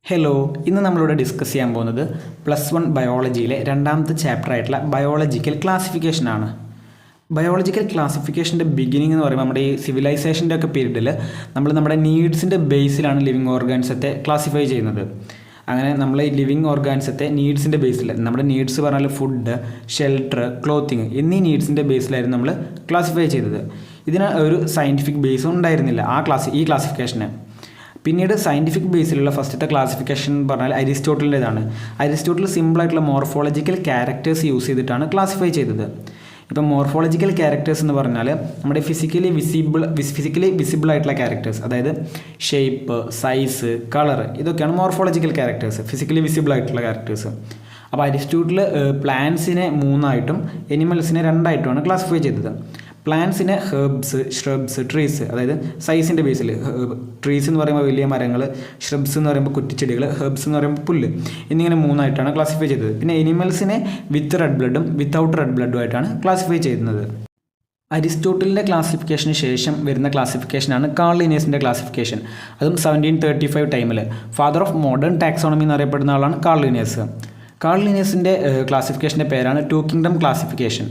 Hello, ഇന്ന് നമ്മളിവിടെ discuss ചെയ്യാൻ പോകുന്നത് +1 ബയോളജിയിലെ രണ്ടാമത്തെ ചാപ്റ്റർ ആയിട്ടുള്ള ബയോളജിക്കൽ ക്ലാസിഫിക്കേഷനാണ്. ബയോളജിക്കൽ ക്ലാസിഫിക്കേഷൻ്റെ ബിഗിനിങ് എന്ന് പറയുമ്പോൾ നമ്മുടെ ഈ സിവിലൈസേഷൻ്റെ ഒക്കെ പീരീഡിൽ നമ്മുടെ നീഡ്സിൻ്റെ ബേസിലാണ് ലിവിങ് ഓർഗാൻസത്തെ ക്ലാസിഫൈ ചെയ്യുന്നത്. അങ്ങനെ നമ്മൾ ഈ ലിവിങ് ഓർഗാൻസത്തെ നീഡ്സിൻ്റെ ബേസിൽ നമ്മുടെ നീഡ്സ് പറഞ്ഞാൽ ഫുഡ്, ഷെൽട്ടർ, ക്ലോത്തിങ് എന്നീ നീഡ്സിൻ്റെ ബേസിലായിരുന്നു നമ്മൾ ക്ലാസിഫൈ ചെയ്തത്. ഇതിന് ഒരു സയൻറ്റിഫിക് ബേസും ഉണ്ടായിരുന്നില്ല ഈ ക്ലാസിഫിക്കേഷന്. പിന്നീട് സയൻറ്റിഫിക് ബേസിലുള്ള ഫസ്റ്റത്തെ ക്ലാസിഫിക്കേഷൻ എന്ന് പറഞ്ഞാൽ അരിസ്റ്റോട്ടലിൻ്റെതാണ്. അരിസ്റ്റോട്ടിൽ സിമ്പിളായിട്ടുള്ള മോർഫോളജിക്കൽ ക്യാരക്ടേഴ്സ് യൂസ് ചെയ്തിട്ടാണ് ക്ലാസിഫൈ ചെയ്തത്. ഇപ്പം മോർഫോളജിക്കൽ ക്യാരക്ടേഴ്സ് എന്ന് പറഞ്ഞാൽ നമ്മുടെ ഫിസിക്കലി വിസിബിൾ ആയിട്ടുള്ള ക്യാരക്ടേഴ്സ്, അതായത് ഷേപ്പ്, സൈസ്, കളർ, ഇതൊക്കെയാണ് മോർഫോളജിക്കൽ ക്യാരക്ടേഴ്സ്, ഫിസിക്കലി വിസിബിൾ ആയിട്ടുള്ള ക്യാരക്ടേഴ്സ്. അപ്പോൾ അരിസ്റ്റോട്ടിൽ പ്ലാന്റ്സിനെ 3ആയിട്ടും എനിമൽസിനെ 2ആയിട്ടുമാണ് ക്ലാസിഫൈ ചെയ്തത്. പ്ലാന്റ്സിനെ ഹെർബ്സ്, ഷ്രബ്സ്, ട്രീസ്, അതായത് സൈസിൻ്റെ ബേസിൽ ട്രീസ് എന്ന് പറയുമ്പോൾ വലിയ മരങ്ങൾ, ഷ്രബ്സ് എന്ന് പറയുമ്പോൾ കുറ്റിച്ചെടികൾ, ഹെർബ്സ് എന്ന് പറയുമ്പോൾ പുല്ല് എന്നിങ്ങനെ 3ആയിട്ടാണ് ക്ലാസിഫൈ ചെയ്തത്. പിന്നെ എനിമൽസിനെ വിത്ത് റെഡ് ബ്ലഡും വിത്തൗട്ട് റെഡ് ബ്ലഡും ആയിട്ടാണ് ക്ലാസിഫൈ ചെയ്യുന്നത്. അരിസ്റ്റോട്ടലിൻ്റെ ക്ലാസിഫിക്കേഷന് ശേഷം വരുന്ന ക്ലാസിഫിക്കേഷനാണ് കാൾ ലിനേഴ്സിൻ്റെ ക്ലാസിഫിക്കേഷൻ. അതും 1735 ടൈമിൽ ഫാദർ ഓഫ് മോഡേൺ ടാക്സോണമി എന്നറിയപ്പെടുന്ന ആളാണ് കാൾ ലിനേഴ്സ്. കാൾ ലിനേഴ്സിൻ്റെ ക്ലാസിഫിക്കേഷൻ്റെ പേരാണ് 2 കിങ്ഡം ക്ലാസിഫിക്കേഷൻ.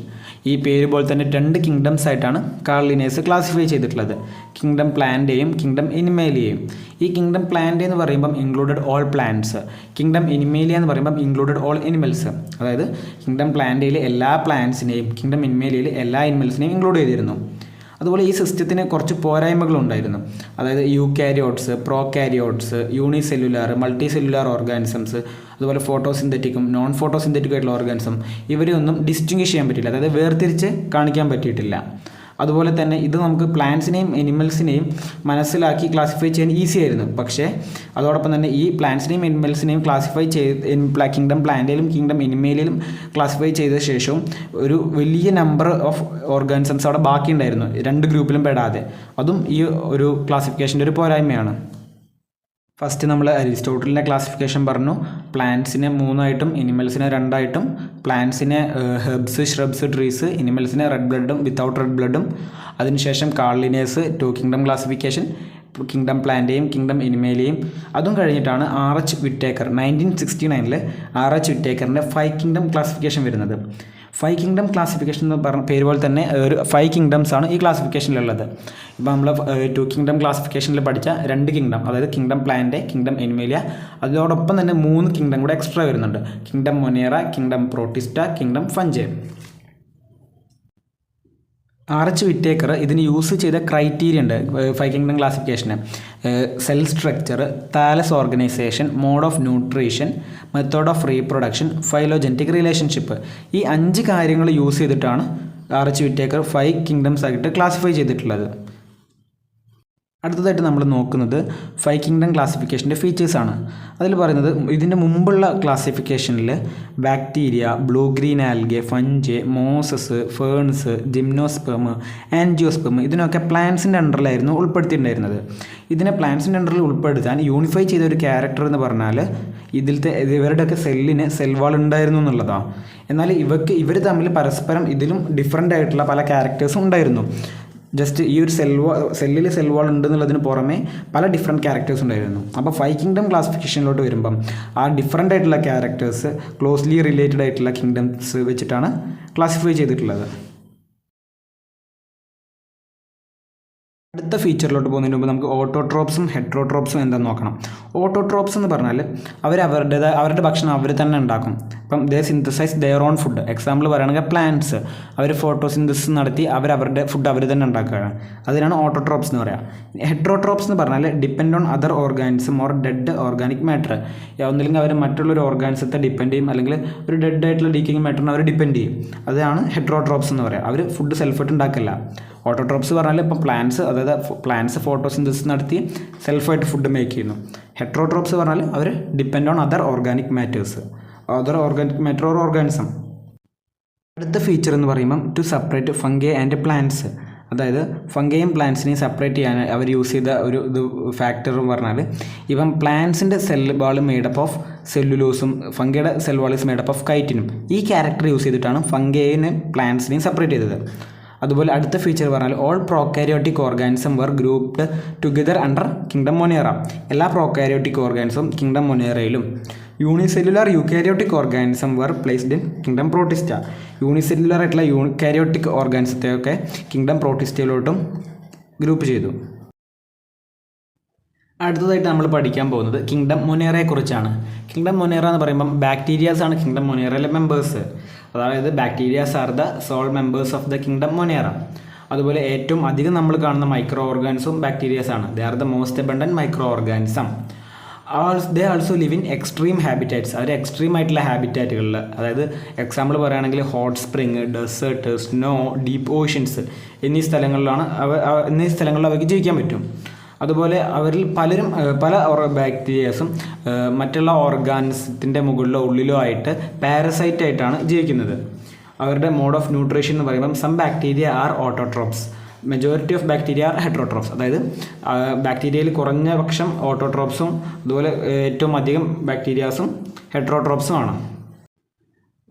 ഈ പേര് പോലെ തന്നെ 2 കിങ്ഡംസ് ആയിട്ടാണ് കാൾ ലിനേഴ്സ് ക്ലാസിഫൈ ചെയ്തിട്ടുള്ളത്, കിങ്ഡം പ്ലാന്റേയും കിങ്ഡം എനിമേലിയയും. ഈ കിങ്ഡം പ്ലാന്റ് എന്ന് പറയുമ്പം ഇൻക്ലൂഡഡ് ഓൾ പ്ലാന്റ്സ്, കിങ്ഡം എനിമേലിയ എന്ന് പറയുമ്പം ഇൻക്ലൂഡഡ് ഓൾ എനിമൽസ്. അതായത് കിങ്ഡം പ്ലാന്റയിൽ എല്ലാ പ്ലാന്റ്സിനെയും കിങ്ഡം എനിമേലിയയിൽ എല്ലാ എനിമൽസിനെയും ഇൻക്ലൂഡ് ചെയ്തിരുന്നു. അതുപോലെ ഈ സിസ്റ്റത്തിന് കുറച്ച് പോരായ്മകളുണ്ടായിരുന്നു. അതായത് eukaryotes, prokaryotes, unicellular, multi cellular organisms, അതുപോലെ ഫോട്ടോസിന്തറ്റിക്കും നോൺ ഫോട്ടോസിന്തറ്റിക്കും ആയിട്ടുള്ള ഓർഗാനിസം, ഇവരെയൊന്നും ഡിസ്റ്റിങ്വിഷ് ചെയ്യാൻ പറ്റില്ല, അതായത് വേർതിരിച്ച് കാണിക്കാൻ പറ്റിയിട്ടില്ല. അതുപോലെ തന്നെ ഇത് നമുക്ക് പ്ലാന്റ്സിനെയും എനിമൽസിനെയും മനസ്സിലാക്കി ക്ലാസിഫൈ ചെയ്യാൻ ഈസി ആയിരുന്നു. പക്ഷേ അതോടൊപ്പം തന്നെ ഈ പ്ലാന്റ്സിനെയും എനിമൽസിനെയും ക്ലാസിഫൈ കിങ്ഡം പ്ലാന്റിലും കിങ്ഡം എനിമേലിലും ക്ലാസിഫൈ ചെയ്ത ശേഷവും ഒരു വലിയ നമ്പർ ഓഫ് ഓർഗാനിസംസ് അവിടെ ബാക്കിയുണ്ടായിരുന്നു, 2 ഗ്രൂപ്പിലും പെടാതെ. അതും ഈ ഒരു ക്ലാസിഫിക്കേഷൻ്റെ ഒരു പോരായ്മയാണ്. ഫസ്റ്റ് നമ്മൾ അരിസ്റ്റോട്ടലിൻ്റെ ക്ലാസിഫിക്കേഷൻ പറഞ്ഞു. പ്ലാന്റ്സിനെ 3ആയിട്ടും എനിമൽസിനെ 2ആയിട്ടും, പ്ലാന്റ്സിനെ ഹെർബ്സ്, ഷ്രബ്സ്, ട്രീസ്, എനിമൽസിനെ റെഡ് ബ്ലഡും വിത്തൗട്ട് റെഡ് ബ്ലഡും. അതിനുശേഷം Carl Linnaeus 2 kingdom classification, kingdom പ്ലാന്റേയും കിങ്ഡം എനിമേലിയയും. അതും കഴിഞ്ഞിട്ടാണ് R.H. Whittaker 1969 R.H. വിറ്റേക്കറിൻ്റെ 5 kingdom classification വരുന്നത്. 5 കിങ്ഡം ക്ലാസിഫിക്കേഷൻ എന്ന് പറഞ്ഞ പേര് പോലെ തന്നെ ഒരു 5 കിങ്ഡംസ് ആണ് ഈ ക്ലാസിഫിക്കേഷനിലുള്ളത്. ഇപ്പോൾ നമ്മൾ 2 കിങ്ഡം ക്ലാസിഫിക്കേഷനിൽ പഠിച്ച 2 കിങ്ഡം, അതായത് കിങ്ഡം പ്ലാന്റ്, കിങ്ഡം എനിമേലിയ, അതോടൊപ്പം തന്നെ 3 കിങ്ഡം കൂടെ എക്സ്ട്രാ വരുന്നുണ്ട്. Kingdom Monera, kingdom Protista, kingdom Fungi. R.H. Whittaker ഇതിന് യൂസ് ചെയ്ത ക്രൈറ്റീരിയ ഉണ്ട് 5 കിങ്ഡം ക്ലാസിഫിക്കേഷന്. Cell structure, thallus organisation, mode of nutrition, method of reproduction, phylogenetic relationship. ഈ 5 കാര്യങ്ങൾ യൂസ് ചെയ്തിട്ടാണ് R.H. വിറ്റേക്കർ 5 കിങ്ഡംസ് ആയിട്ട് ക്ലാസിഫൈ ചെയ്തിട്ടുള്ളത്. അടുത്തതായിട്ട് നമ്മൾ നോക്കുന്നത് 5 കിങ്ഡം ക്ലാസിഫിക്കേഷൻ്റെ ഫീച്ചേഴ്സാണ്. അതിൽ പറയുന്നത് ഇതിൻ്റെ മുമ്പുള്ള ക്ലാസിഫിക്കേഷനിൽ bacteria, blue green algae, fungi, mosses, ferns, gymnosperm, angiosperm ഇതിനൊക്കെ പ്ലാന്റ്സിൻ്റെ അണ്ടറിലായിരുന്നു ഉൾപ്പെടുത്തിയിട്ടുണ്ടായിരുന്നത്. ഇതിനെ പ്ലാന്റ്സിൻ്റെ അണ്ടറിൽ ഉൾപ്പെടുത്താൻ യൂണിഫൈ ചെയ്ത ഒരു ക്യാരക്ടർ എന്ന് പറഞ്ഞാൽ ഇവരുടെയൊക്കെ സെല്ലിന് സെൽവാൾ ഉണ്ടായിരുന്നു എന്നുള്ളതാണ്. എന്നാൽ ഇവർ തമ്മിൽ പരസ്പരം ഇതിലും ഡിഫറൻ്റ് ആയിട്ടുള്ള പല ക്യാരക്ടേഴ്സും ഉണ്ടായിരുന്നു. ജസ്റ്റ് ഈ ഒരു സെല്ലിൽ സെൽവാൾ ഉണ്ടെന്നുള്ളതിന് പുറമെ പല ഡിഫറെൻറ്റ് ക്യാരക്ടേഴ്സ് ഉണ്ടായിരുന്നു. അപ്പോൾ 5 കിങ്ഡം ക്ലാസിഫിക്കേഷനിലോട്ട് വരുമ്പം ആ ഡിഫറൻ്റ് ആയിട്ടുള്ള ക്യാരക്ടേഴ്സ് ക്ലോസ്ലി റിലേറ്റഡ് ആയിട്ടുള്ള കിങ്ഡംസ് വെച്ചിട്ടാണ് ക്ലാസിഫൈ ചെയ്തിട്ടുള്ളത്. അടുത്ത ഫീച്ചറിലോട്ട് പോകുന്നതിന് മുമ്പ് നമുക്ക് ഓട്ടോട്രോപ്സും ഹെട്രോട്രോപ്സും എന്താണെന്ന് നോക്കണം. ഓട്ടോട്രോപ്സ് എന്ന് പറഞ്ഞാൽ അവരുടെ ഭക്ഷണം അവർ തന്നെ ഉണ്ടാക്കും. ഇപ്പം they synthesise their own food. Example പറയുകയാണെങ്കിൽ പ്ലാന്റ്സ്, അവർ ഫോട്ടോസിന്തസിസ് നടത്തി അവരുടെ ഫുഡ് അവർ തന്നെ ഉണ്ടാക്കുകയാണ്. അതിനാണ് ഓട്ടോട്രോപ്സ് എന്ന് പറയുക. ഹെട്രോട്രോപ്സ് എന്ന് പറഞ്ഞാൽ depend on other organism or dead organic matter. ഒന്നില്ലെങ്കിൽ അവർ മറ്റുള്ളൊരു ഓർഗാനിസത്തെ ഡിപ്പെൻഡ് ചെയ്യും, അല്ലെങ്കിൽ ഒരു ഡെഡ് ആയിട്ടുള്ള ഡീക്കിങ് മാറ്ററിനെ അവർ ഡിപ്പെൻഡ് ചെയ്യും. അതാണ് ഹെട്രോട്രോപ്സ് എന്ന് പറയുക. അവർ ഫുഡ് സെൽഫായിട്ട് ഉണ്ടാക്കില്ല. ഓട്ടോട്രോപ്സ് പറഞ്ഞാൽ ഇപ്പം പ്ലാന്റ്സ് പ്ലാന്റ്സ് ഫോട്ടോസിന്തസിസ് നടത്തി സെൽഫായിട്ട് ഫുഡ് മേക്ക് ചെയ്യുന്നു. ഹെട്രോട്രോപ്സ് പറഞ്ഞാൽ അവർ depend on other organic matters, other organic matter or organism. അടുത്ത ഫീച്ചർ എന്ന് പറയുമ്പം to separate fungi and plants. അതായത് ഫംഗയും പ്ലാന്റ്സിനെയും സെപ്പറേറ്റ് ചെയ്യാൻ അവർ യൂസ് ചെയ്ത ഒരു ഫാക്ടർ എന്ന് പറഞ്ഞാൽ ഇപ്പം പ്ലാന്റ്സിൻ്റെ സെൽ വാൾ മെയ്ഡപ്പ് ഓഫ് സെല്ലുലോസും ഫംഗയുടെ cell wall is made up of കൈറ്റിനും. ഈ ക്യാരക്ടർ യൂസ് ചെയ്തിട്ടാണ് ഫംഗയിനെ പ്ലാന്റ്സിനെയും സെപ്പറേറ്റ് ചെയ്തത്. അതുപോലെ അടുത്ത ഫീച്ചർ പറഞ്ഞാൽ all prokaryotic organism were grouped together under kingdom Monera. എല്ലാ പ്രോകാരിയോട്ടിക് ഓർഗാനിസവും കിങ്ഡം മൊനേറയിലും unicellular eukaryotic organism were placed in kingdom Protista. Unicellular ആയിട്ടുള്ള യൂക്കാരിയോട്ടിക് ഓർഗാനിസത്തെയൊക്കെ കിങ്ഡം പ്രോട്ടിസ്റ്റയിലോട്ടും ഗ്രൂപ്പ് ചെയ്തു. അടുത്തതായിട്ട് നമ്മൾ പഠിക്കാൻ പോകുന്നത് കിങ്ഡം മൊനേറയെക്കുറിച്ചാണ്. കിങ്ഡം മൊനേറ എന്ന് പറയുമ്പം ബാക്ടീരിയാസ് ആണ് കിങ്ഡം മൊനേറയിലെ മെമ്പേഴ്സ്. അതായത് bacterias are the sole members of the kingdom Monera. അതുപോലെ ഏറ്റവും അധികം നമ്മൾ കാണുന്ന മൈക്രോ ഓർഗാനിസവും ബാക്ടീരിയാസ് ആണ്. They are the most abundant microorganism. They also live in extreme habitats. അവർ എക്സ്ട്രീം ആയിട്ടുള്ള ഹാബിറ്റാറ്റുകളിൽ, അതായത് എക്സാമ്പിൾ പറയുകയാണെങ്കിൽ hot spring, desert, snow, deep oceans എന്നീ സ്ഥലങ്ങളിൽ അവർക്ക് ജീവിക്കാൻ പറ്റും. അതുപോലെ അവരിൽ പല ബാക്ടീരിയാസും മറ്റുള്ള ഓർഗാനിസത്തിൻ്റെ മുകളിലോ ഉള്ളിലോ ആയിട്ട് പാരസൈറ്റ് ആയിട്ടാണ് ജീവിക്കുന്നത്. അവരുടെ മോഡ് ഓഫ് ന്യൂട്രീഷൻ എന്ന് പറയുമ്പം some bacteria are autotrophs, majority of bacteria are heterotrophs. അതായത് ബാക്ടീരിയയിൽ കുറഞ്ഞ പക്ഷം ഓട്ടോട്രോപ്സും അതുപോലെ ഏറ്റവും അധികം ബാക്ടീരിയാസും ഹെട്രോട്രോപ്സും ആണ്.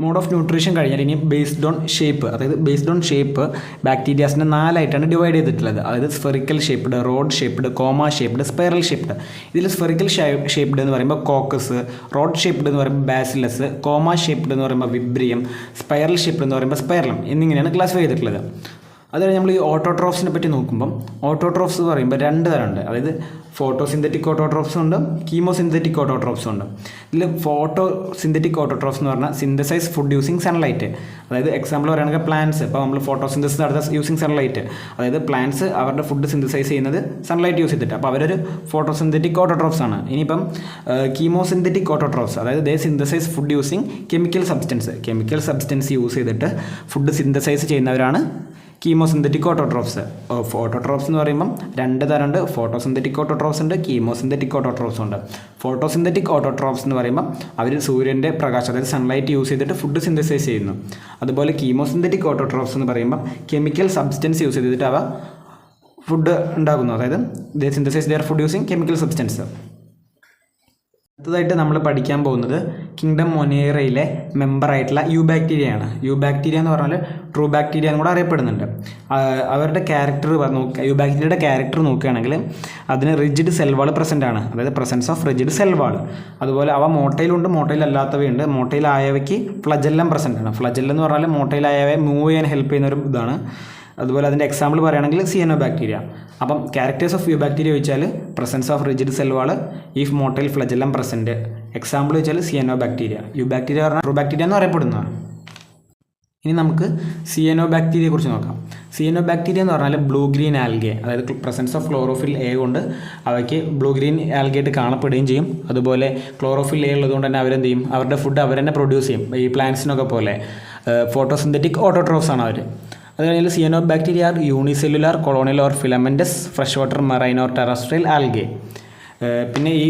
മോഡ് ഓഫ് ന്യൂട്രീഷൻ കഴിഞ്ഞാൽ ഇനി ബേസ്ഡ് ഓൺ ഷേപ്പ്, അതായത് ബേസ്ഡ് ഓൺ ഷേപ്പ് ബാക്ടീരിയാസിനെ 4 ആയിട്ടാണ് ഡിവൈഡ് ചെയ്തിട്ടുള്ളത്. അതായത് spherical shaped, road shaped, comma shaped, spiral shaped. ഇതിൽ സ്ഫെറിക്കൽ ഷേപ്പ്ഡ് എന്ന് പറയുമ്പോൾ കോക്കസ്, റോഡ് ഷേപ്പ്ഡ് എന്ന് പറയുമ്പോൾ ബാസിലസ്, കോമ ഷേപ്പ്ഡ് എന്ന് പറയുമ്പോൾ വിബ്രിയം, സ്പൈറൽ ഷേപ്പ്ഡ് എന്ന് പറയുമ്പോൾ സ്പൈറലം എന്നിങ്ങനെയാണ് ക്ലാസിഫൈ ചെയ്തിട്ടുള്ളത്. അതുപോലെ നമ്മൾ ഈ ഓട്ടോട്രോപ്സിനെ പറ്റി നോക്കുമ്പം ഓട്ടോട്രോപ്സ് എന്ന് പറയുമ്പോൾ 2 തരമുണ്ട്. അതായത് ഫോട്ടോസിന്തറ്റിക് ഓട്ടോട്രോപ്സും ഉണ്ട്, കീമോസിന്തറ്റിക് ഓട്ടോട്രോപ്സും ഉണ്ട്. ഇതിൽ ഫോട്ടോസിന്തറ്റിക് ഓട്ടോട്രോപ്സ് എന്ന് പറഞ്ഞാൽ സിന്തസൈസ് ഫുഡ് യൂസിങ് സൺലൈറ്റ്. അതായത് എക്സാമ്പിൾ പറയുകയാണെങ്കിൽ പ്ലാന്റ്സ്. ഇപ്പോൾ നമ്മൾ ഫോട്ടോസിന്തസിസ് നടത്തുക യൂസിങ് സൺലൈറ്റ്. അതായത് പ്ലാന്റ്സ് അവരുടെ ഫുഡ് സിന്തസൈസ് ചെയ്യുന്നത് സൺലൈറ്റ് യൂസ് ചെയ്തിട്ട്. അപ്പോൾ അവരൊരു ഫോട്ടോസിന്തറ്റിക് ഓട്ടോട്രോപ്സ് ആണ്. ഇനിയിപ്പം കീമോസിന്തറ്റിക് ഓട്ടോട്രോപ്സ്, അതായത് they synthesise food using chemical substance use ചെയ്തിട്ട് ഫുഡ് സിന്തസൈസ് ചെയ്യുന്നവരാണ് കീമോസിന്തറ്റിക് ഓട്ടോട്രോപ്സ്. ഓട്ടോട്രോപ്സ് എന്ന് പറയുമ്പം 2 തരമുണ്ട്. ഫോട്ടോസിന്തറ്റിക് ഓട്ടോട്രോപ്സ് ഉണ്ട്, കീമോസിന്തറ്റിക് ഓട്ടോട്രോപ്സ് ഉണ്ട്. ഫോട്ടോസിന്തറ്റിക് ഓട്ടോട്രോപ്സ് എന്ന് പറയുമ്പം അവർ സൂര്യൻ്റെ പ്രകാശം, അതായത് സൺലൈറ്റ് യൂസ് ചെയ്തിട്ട് ഫുഡ് സിന്തസൈസ് ചെയ്യുന്നു. അതുപോലെ കീമോസിന്തറ്റിക് ഓട്ടോട്രോപ്സ് എന്ന് പറയുമ്പം കെമിക്കൽ സബ്സ്റ്റൻസ് യൂസ് ചെയ്തിട്ട് അവ ഫുഡ് ഉണ്ടാക്കുന്നു. അതായത് they synthesise their food using chemical substance. അടുത്തതായിട്ട് നമ്മൾ പഠിക്കാൻ പോകുന്നത് കിങ്ഡം മൊനേറയിലെ മെമ്പറായിട്ടുള്ള യൂബാക്ടീരിയ ആണ്. യൂബാക്ടീരിയ എന്ന് പറഞ്ഞാൽ ട്രൂ ബാക്ടീരിയ എന്ന് കൂടെ അറിയപ്പെടുന്നുണ്ട്. അവരുടെ ക്യാരക്ടർ യൂബാക്ടീരിയയുടെ ക്യാരക്ടർ നോക്കുകയാണെങ്കിൽ അതിന് റിജിഡ് സെൽ വാൾ പ്രസൻ്റ് ആണ്. അതായത് presence of rigid cell wall. അതുപോലെ അവ മോട്ടയിലുണ്ട്, മോട്ടയിലല്ലാത്തവയുണ്ട്. മോട്ടയിലായവയ്ക്ക് ഫ്ലജെല്ലം പ്രസൻ്റ് ആണ്. ഫ്ലജെല്ലം എന്ന് പറഞ്ഞാൽ മോട്ടയിലായവയെ മൂവ് ചെയ്യാൻ ഹെൽപ്പ് ചെയ്യുന്ന ഒരു ഇതാണ്. അതുപോലെ അതിൻ്റെ എക്സാമ്പിൾ പറയുകയാണെങ്കിൽ സിയനോ ബാക്ടീരിയ. അപ്പം ക്യാരക്ടേഴ്സ് ഓഫ് യൂബാക്ടീരിയ ചോദിച്ചാൽ presence of rigid cell wall, if motile flagellum present. Example ചോദിച്ചാൽ സിയനോ ബാക്ടീരിയ. യൂബാക്ടീരിയ പറഞ്ഞാൽ ട്രൂ ബാക്ടീരിയ എന്ന് അറിയപ്പെടുന്നതാണ്. ഇനി നമുക്ക് സിയനോ ബാക്ടീരിയയെ കുറിച്ച് നോക്കാം. സിയനോ ബാക്ടീരിയ എന്ന് പറഞ്ഞാൽ ബ്ലൂ ഗ്രീൻ ആൽഗെ, അതായത് പ്രസൻസ് ഓഫ് ക്ലോറോഫിൽ എ കൊണ്ട് അവയ്ക്ക് ബ്ലൂ ഗ്രീൻ ആൽഗെ ആയിട്ട് കാണപ്പെടുകയും ചെയ്യും. അതുപോലെ ക്ലോറോഫിൽ എ ഉള്ളതുകൊണ്ട് തന്നെ അവരെന്ത് ചെയ്യും, അവരുടെ ഫുഡ് അവർ തന്നെ പ്രൊഡ്യൂസ് ചെയ്യും. ഈ പ്ലാന്റ്സിനൊക്കെ പോലെ ഫോട്ടോസിന്തറ്റിക് ഓട്ടോട്രോപ്സ് ആണ് അവർ. അത് കഴിഞ്ഞാൽ cyanobacteria are unicellular, colonial or filamentous, fresh water, marine or terrestrial algae. പിന്നെ ഈ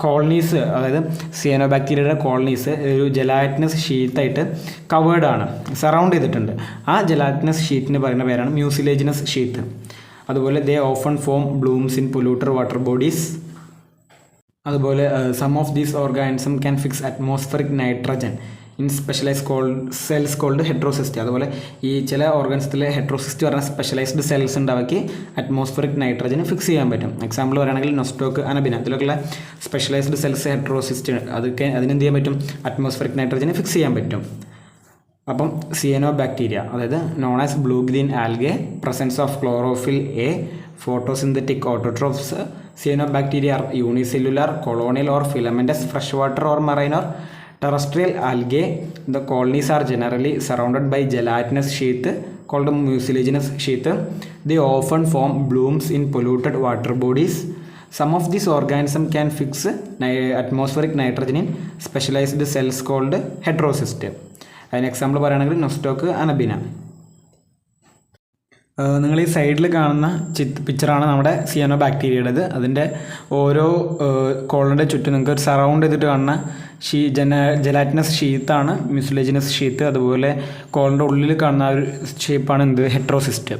കോളനീസ്, അതായത് സിയനോ ബാക്ടീരിയയുടെ കോളനീസ് ഒരു ജെലാറ്റിനസ് ഷീറ്റായിട്ട് കവേർഡാണ്, സറൗണ്ട് ചെയ്തിട്ടുണ്ട്. ആ ജെലാറ്റിനസ് ഷീറ്റിന് പറയുന്ന പേരാണ് മ്യൂസിലേജിനസ് ഷീറ്റ്. അതുപോലെ they often form blooms in polluted water bodies. അതുപോലെ some of these organism can fix atmospheric nitrogen in specialise cells called heterocyst. അതുപോലെ ഈ ചില ഓർഗൻസിലെ ഹെട്രോസിസ്റ്റ് പറഞ്ഞ സ്പെഷ്യലൈസ്ഡ് സെൽസ് ഉണ്ട്, അവയ്ക്ക് അറ്റ്മോസ്ഫറിക് നൈട്രജന് ഫിക്സ് ചെയ്യാൻ പറ്റും. എക്സാമ്പിൾ പറയുകയാണെങ്കിൽ നൊസ്റ്റോക്ക്, അനബിന, ഇതിലൊക്കെയുള്ള സ്പെഷ്യലൈസ്ഡ് സെൽസ് ഹെട്രോസിസ്റ്റ് അതൊക്കെ അതിനെന്ത് ചെയ്യാൻ പറ്റും, അറ്റ്മോസ്ഫറിക് നൈട്രജന് ഫിക്സ് ചെയ്യാൻ പറ്റും. അപ്പം സിയനോ ബാക്ടീരിയ, അതായത് known as blue green algae, presence of chlorophyll A, photosynthetic autotrophs. Cyanobacteria are unicellular, colonial or filamentous, fresh water or marine or terrestrial algae. The colonies are generally surrounded by gelatinous sheath called mucilaginous sheath. They often form blooms in polluted water bodies. Some of these organisms can fix atmospheric nitrogen in specialized cells called heterocyst. An example പറയുകയാണെങ്കിൽ Nostoc, അനബിന. നിങ്ങൾ ഈ സൈഡിൽ കാണുന്ന പിക്ചറാണ് നമ്മുടെ സിയനോ ബാക്ടീരിയയുടേത്. അതിൻ്റെ ഓരോ കോളൻ്റെ ചുറ്റും നിങ്ങൾക്ക് ഒരു സറൗണ്ട് ചെയ്തിട്ട് കാണുന്ന ജെലാറ്റിനസ് ഷീത്താണ് മ്യൂസിലേജിനസ് ഷീത്ത്. അതുപോലെ കോളൻ്റെ ഉള്ളിൽ കാണുന്ന ഒരു ഷേപ്പാണ് എന്ത്, ഹെട്രോസിസ്റ്റ്.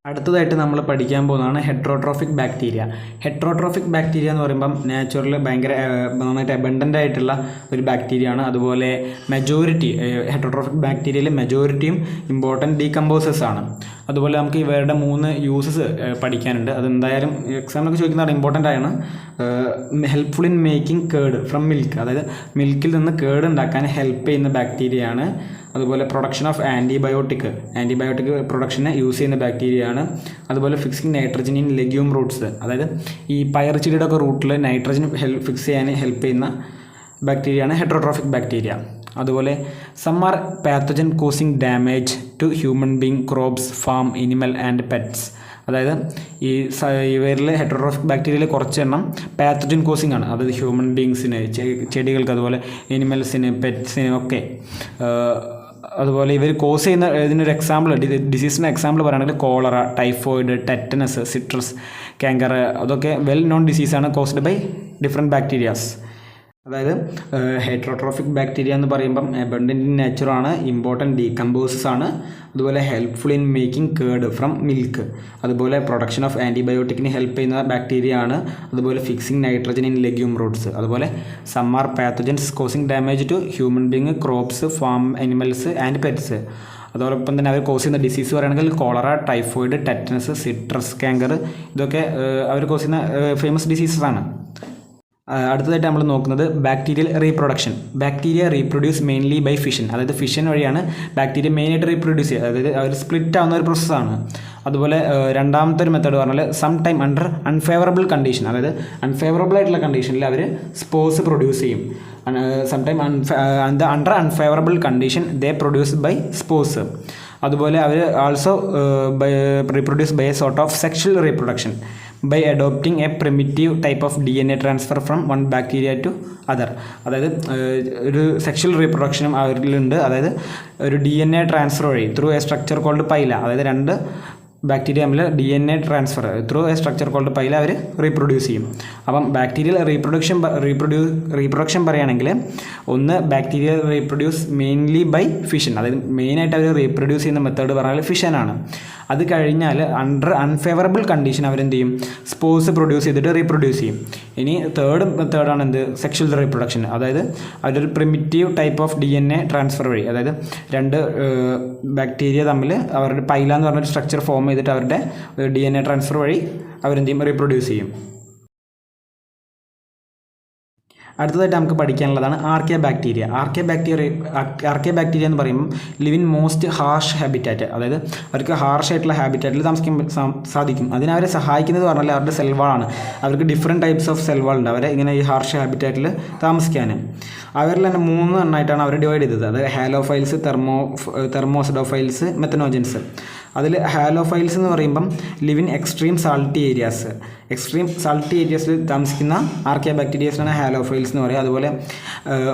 അടുത്തതായിട്ട് നമ്മൾ പഠിക്കാൻ പോകുന്നതാണ് ഹെട്രോട്രോഫിക് ബാക്ടീരിയ. ഹെട്രോട്രോഫിക് ബാക്ടീരിയ എന്ന് പറയുമ്പം നാച്ചുറൽ ഭയങ്കര നന്നായിട്ട് അബണ്ടൻ്റ് ആയിട്ടുള്ള ഒരു ബാക്ടീരിയ ആണ്. അതുപോലെ മെജോറിറ്റി ഹെട്രോട്രോഫിക് ബാക്ടീരിയയിൽ മെജോറിറ്റിയും ഇമ്പോർട്ടൻറ്റ് ഡീകമ്പോസേഴ്സ് ആണ്. അതുപോലെ നമുക്ക് ഇവരുടെ 3 യൂസസ് പഠിക്കാനുണ്ട്. അതെന്തായാലും എക്സാമിനൊക്കെ ചോദിക്കുന്നതാണ്, ഇമ്പോർട്ടൻ്റ് ആണ്. Helpful in making curd from milk, അതായത് മിൽക്കിൽ നിന്ന് കേർഡ് ഉണ്ടാക്കാൻ ഹെൽപ്പ് ചെയ്യുന്ന ബാക്ടീരിയയാണ്. അതുപോലെ production of antibiotic production use ചെയ്യുന്ന ബാക്ടീരിയയാണ്. അതുപോലെ fixing nitrogen in legume Roots, അതായത് ഈ പയർ ചെടിയുടെ ഒക്കെ റൂട്ടിൽ നൈട്രജൻ ഫിക്സ് ചെയ്യാൻ ഹെൽപ്പ് ചെയ്യുന്ന ബാക്ടീരിയയാണ് ഹെട്രോട്രോഫിക് ബാക്ടീരിയ. അതുപോലെ some are pathogen causing damage to human being, crops, farm, animal and pets. അതായത് ഈ ഇവരിൽ ഹെട്രോട്രോഫിക് ബാക്ടീരിയയിൽ കുറച്ചെണ്ണം പാത്തജൻ കോസിങ് ആണ്, അതായത് ഹ്യൂമൻ ബീങ്സിന്, ചെടികൾക്ക്, അതുപോലെ എനിമൽസിന്, പെറ്റ്സിന് ഒക്കെ. അതുപോലെ ഇവർ കോസ് ചെയ്യുന്ന ഇതിനൊരു എക്സാമ്പിൾ, ഡിസീസിന് എക്സാമ്പിൾ പറയുകയാണെങ്കിൽ cholera, typhoid, tetanus, citrus canker, അതൊക്കെ വെൽ നോൺ ഡിസീസാണ് കോസ്ഡ് ബൈ ഡിഫറെൻറ്റ് ബാക്ടീരിയാസ്. അതായത് ഹെട്രോട്രോഫിക് ബാക്ടീരിയ എന്ന് പറയുമ്പം അബണ്ടൻ്റ് ഇൻ നേച്ചറാണ്, ഇമ്പോർട്ടൻറ്റ് ഡീകമ്പോസസ് ആണ്, അതുപോലെ helpful in making curd from milk, അതുപോലെ പ്രൊഡക്ഷൻ ഓഫ് ആൻറ്റിബയോട്ടിക്കിന് ഹെൽപ്പ് ചെയ്യുന്ന ബാക്ടീരിയ ആണ്, അതുപോലെ fixing nitrogen in legume roots, അതുപോലെ some are pathogens causing damage to human being, crops, farm animals and pets. അതോടൊപ്പം തന്നെ അവർ കോസ് ചെയ്യുന്ന ഡിസീസ് പറയുകയാണെങ്കിൽ cholera, typhoid, tetanus, citrus canker, ഇതൊക്കെ അവർ കോസ് ചെയ്യുന്ന ഫേമസ് ഡിസീസസ് ആണ്. അടുത്തതായിട്ട് നമ്മൾ നോക്കുന്നത് bacterial reproduction. Bacteria reproduce mainly by fission, അതായത് ഫിഷൻ വഴിയാണ് ബാക്ടീരിയ മെയിനായിട്ട് റീപ്രൊഡ്യൂസ് ചെയ്യുക, അതായത് അവർ സ്പ്ലിറ്റ് ആവുന്ന ഒരു പ്രോസസ്സാണ്. അതുപോലെ രണ്ടാമത്തെ ഒരു മെത്തേഡ് പറഞ്ഞാൽ some time under unfavourable condition, അതായത് അൺഫേവറബിൾ ആയിട്ടുള്ള കണ്ടീഷനിൽ അവർ സ്പോർസ് പ്രൊഡ്യൂസ് ചെയ്യും. Some time under unfavourable condition they produce by spores. അതുപോലെ അവർ also reproduce by a sort of sexual reproduction by adopting a primitive type of DNA transfer from one bacteria to other. അതായത് ഒരു sexual റീപ്രൊഡക്ഷനും അവരിലുണ്ട്, അതായത് ഒരു DNA transfer വഴി through a structure called pili, അതായത് 2 ബാക്ടീരിയ തമ്മിൽ DNA transfer through a structure called pili അവർ റീപ്രൊഡ്യൂസ് ചെയ്യും. അപ്പം ബാക്ടീരിയൽ റീപ്രൊഡക്ഷൻ പറയുകയാണെങ്കിൽ ഒന്ന് bacteria reproduce mainly by fission, അതായത് മെയിനായിട്ട് അവർ റീപ്രൊഡ്യൂസ് ചെയ്യുന്ന മെത്തേഡ് പറഞ്ഞാൽ ഫിഷനാണ്. അത് കഴിഞ്ഞാൽ അണ്ടർ അൺഫേവറബിൾ കണ്ടീഷൻ അവരെന്ത് ചെയ്യും, സ്പോർസ് പ്രൊഡ്യൂസ് ചെയ്തിട്ട് റീപ്രൊഡ്യൂസ് ചെയ്യും. ഇനി തേർഡ് മെത്തേഡാണ് എന്ത്, സെക്ഷൽ റീപ്രൊഡക്ഷൻ, അതായത് അവരൊരു primitive type of DNA transfer വഴി, അതായത് 2 ബാക്ടീരിയ തമ്മിൽ അവരുടെ പൈല എന്ന് പറഞ്ഞൊരു സ്ട്രക്ചർ ഫോം ചെയ്തിട്ട് അവരുടെ DNA ട്രാൻസ്ഫർ വഴി അവരെന്ത് ചെയ്യും, റീപ്രൊഡ്യൂസ് ചെയ്യും. അടുത്തതായിട്ട് നമുക്ക് പഠിക്കാനുള്ളതാണ് ആർക്കിയ ബാക്ടീരിയ. ആർക്കിയ ബാക്ടീരിയ എന്ന് പറയുമ്പോൾ live in most harsh habitat, അതായത് അവർക്ക് ഹാർഷ് ആയിട്ടുള്ള ഹാബിറ്റാറ്റിൽ താമസിക്കാൻ സാധിക്കും. അതിനവരെ സഹായിക്കുന്നത് പറഞ്ഞാൽ അവരുടെ സെൽവാളാണ്. അവർക്ക് ഡിഫറെൻറ്റ് ടൈപ്സ് ഓഫ് സെൽവാളുണ്ട് അവരെ ഇങ്ങനെ ഈ ഹാർഷ് ഹാബിറ്റാറ്റിൽ താമസിക്കാൻ. അവരിൽ തന്നെ 3 എണ്ണമായിട്ടാണ് അവർ ഡിവൈഡ് ചെയ്തത്. അതായത് ഹാലോഫൈൽസ്, തെർമോസിഡോഫൈൽസ്, മെത്തനോജൻസ്. അതിൽ ഹാലോഫൈൽസ് എന്ന് പറയുമ്പം live in extreme salty areas, extreme salty ഏരിയാസിൽ താമസിക്കുന്ന ആർക്കിയ ബാക്ടീരിയസിനാണ് ഹാലോഫൈൽസ് എന്ന് പറയുക. അതുപോലെ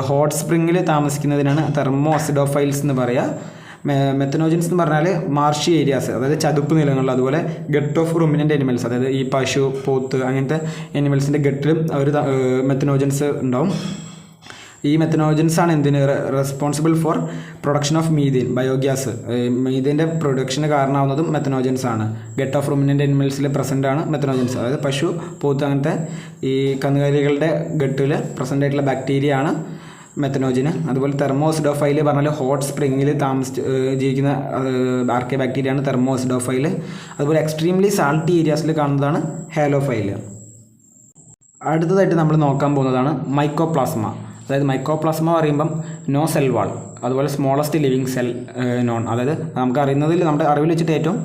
ഹോട്ട് സ്പ്രിങ്ങിൽ താമസിക്കുന്നതിനാണ് തെർമോസിഡോഫൈൽസ് എന്ന് പറയുക. മെത്തനോജൻസ് എന്ന് പറഞ്ഞാൽ മാർഷി ഏരിയാസ്, അതായത് ചതുപ്പ് നിലങ്ങളിൽ. അതുപോലെ ഗട്ട് ഓഫ് റുമിനൻ്റ് എനിമൽസ്, അതായത് ഈ പശു, പോത്ത് അങ്ങനത്തെ എനിമൽസിൻ്റെ ഗട്ടിലും അവർ മെത്തനോജൻസ് ഉണ്ടാവും. ഈ മെത്തനോജൻസ് ആണ് എന്തിന് responsible for production of methane, biogas. മീഥേൻ്റെ പ്രൊഡക്ഷന് കാരണമാവുന്നതും മെത്തനോജൻസ് ആണ്. ഗട്ട് ഓഫ് റുമിനൻ്റ് എനിമൽസിൽ പ്രസൻ്റ് ആണ് മെത്തനോജൻസ്, അതായത് പശു, പോത്ത് അങ്ങനത്തെ ഈ കന്നുകാലികളുടെ ഗട്ടിൽ പ്രസൻ്റ് ആയിട്ടുള്ള ബാക്ടീരിയ ആണ് മെത്തനോജന്. അതുപോലെ തെർമോസിഡോഫൈൽ പറഞ്ഞാൽ ഹോട്ട് സ്പ്രിങ്ങിൽ ജീവിക്കുന്ന ആർക്കിയ ബാക്ടീരിയ ആണ് തെർമോസിഡോഫൈൽ. അതുപോലെ എക്സ്ട്രീംലി സാൾട്ടി ഏരിയാസിൽ കാണുന്നതാണ് ഹാലോഫൈൽ. അടുത്തതായിട്ട് നമ്മൾ നോക്കാൻ പോകുന്നതാണ് മൈക്കോപ്ലാസ്മ. അതായത് മൈക്കോപ്ലാസ്മ പറയുമ്പം നോ സെൽ വാൾ, അതുപോലെ സ്മോളസ്റ്റ് ലിവിങ് സെൽ നോൺ, അതായത് നമുക്ക് അറിയുന്നതിൽ നമ്മുടെ അറിവിൽ വെച്ചിട്ട് ഏറ്റവും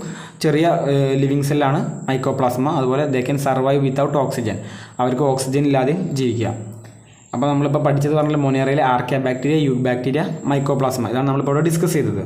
ചെറിയ ലിവിങ് സെല്ലാണ് മൈക്കോപ്ലാസ്മ. അതുപോലെ they can survive without oxygen, അവർക്ക് ഓക്സിജൻ ഇല്ലാതെ ജീവിക്കാം. അപ്പോൾ നമ്മളിപ്പോൾ പഠിച്ചത് പറഞ്ഞാൽ മൊനേറിയയിലെ archaebacteria, eubacteria, mycoplasma, ഇതാണ് നമ്മളിപ്പോൾ ഇവിടെ ഡിസ്കസ് ചെയ്തത്.